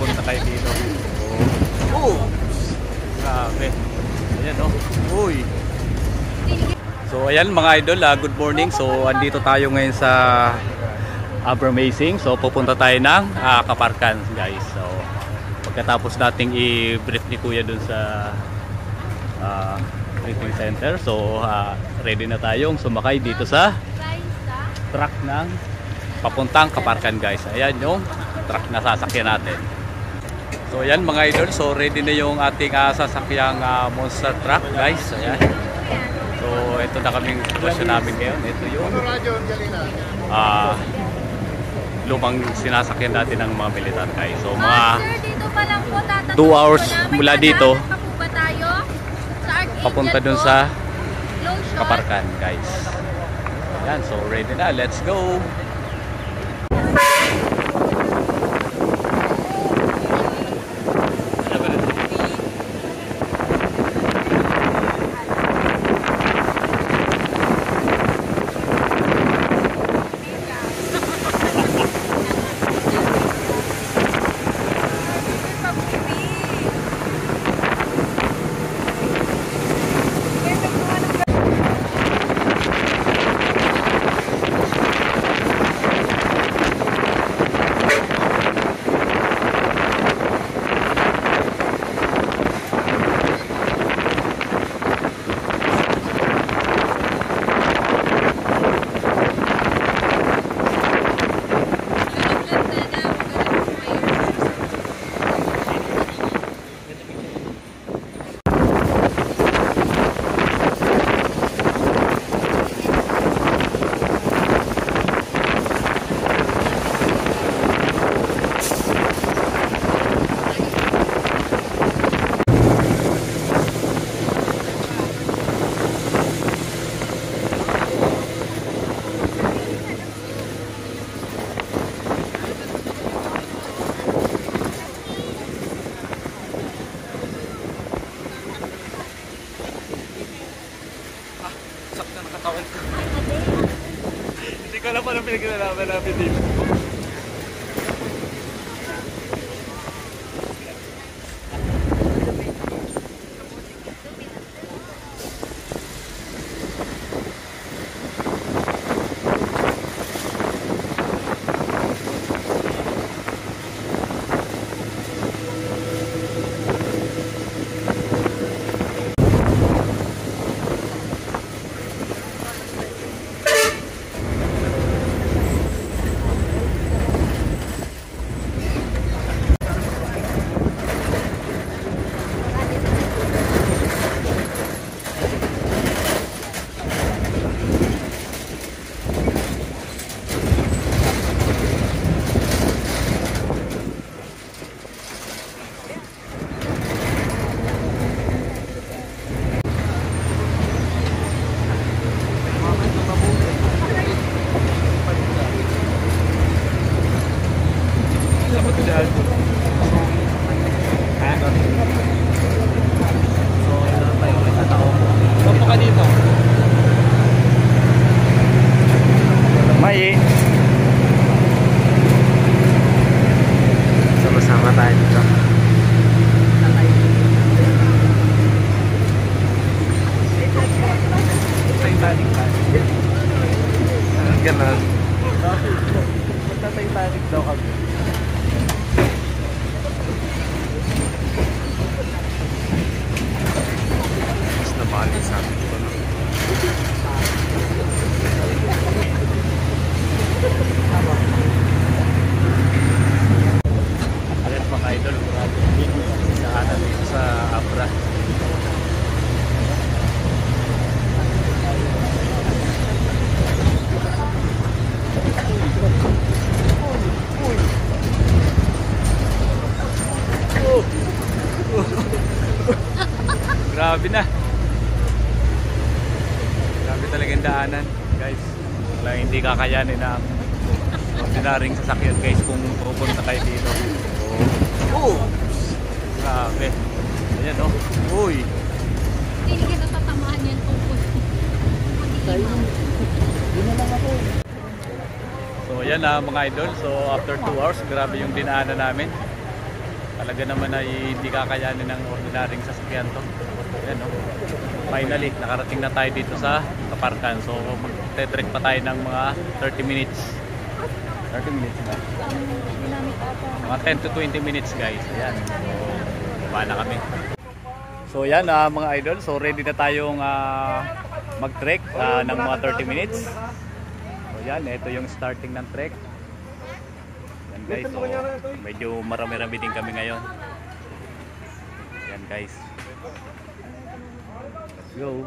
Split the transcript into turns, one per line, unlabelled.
pupunta kayo dito. Oh! Grabe. Ayan o. Uy! So ayan mga idol, good morning. So andito tayo ngayon sa Abermazing. So pupunta tayo ng Kaparkan guys. So pagkatapos nating i-brief ni Kuya dun sa briefing center. So ready na tayong sumakay dito sa truck ng papuntang Kaparkan guys. Ayan yung truck na sasakyan natin. So ayan mga idol, so ready na yung ating sasakyang monster truck guys. Ayan. So ito na kaming sitwasyon namin ngayon. Ito yung lumang sinasakyan natin ng mga militar guys. So mga 2 hours mula dito papunta dun sa Kaparkan guys. Ayan, so ready na, let's go. Hindi ko alam paano pinaglalaban namin dito.
Sama-sama tayo dito. Ganun.
Magta-Titanic daw kami.
Mas nabali sa amin ko na.
Ayan mga idol, saan dito sa Abra. Grabe na. Grabe talaga yung daanan, guys. Walang hindi kakayanin ng ordinaryong sasakyan, guys, kung pupunta kayo dito. Oh! Grabe. Ayan, oh. Uy!
Hindi ka natatamaan yan kung
So, ayan mga idol. So, after 2 hours, grabe yung dinaanan namin. Talaga naman ay hindi kakayanin ng ordinaryong sasakyan to. Ayan, no? Finally, nakarating na tayo dito sa Kaparkan. So, magte-trek pa tayo ng mga 30 minutes. 30 minutes na. Mga 10 to 20 minutes, guys. Ayan. So, baba na kami. So, yan mga idol. So, ready na tayong mag-trek ng mga 30 minutes. So, yan. Ito yung starting ng trek. Yan, guys. So, medyo marami-rami din kami ngayon. Yan, guys. Let's go.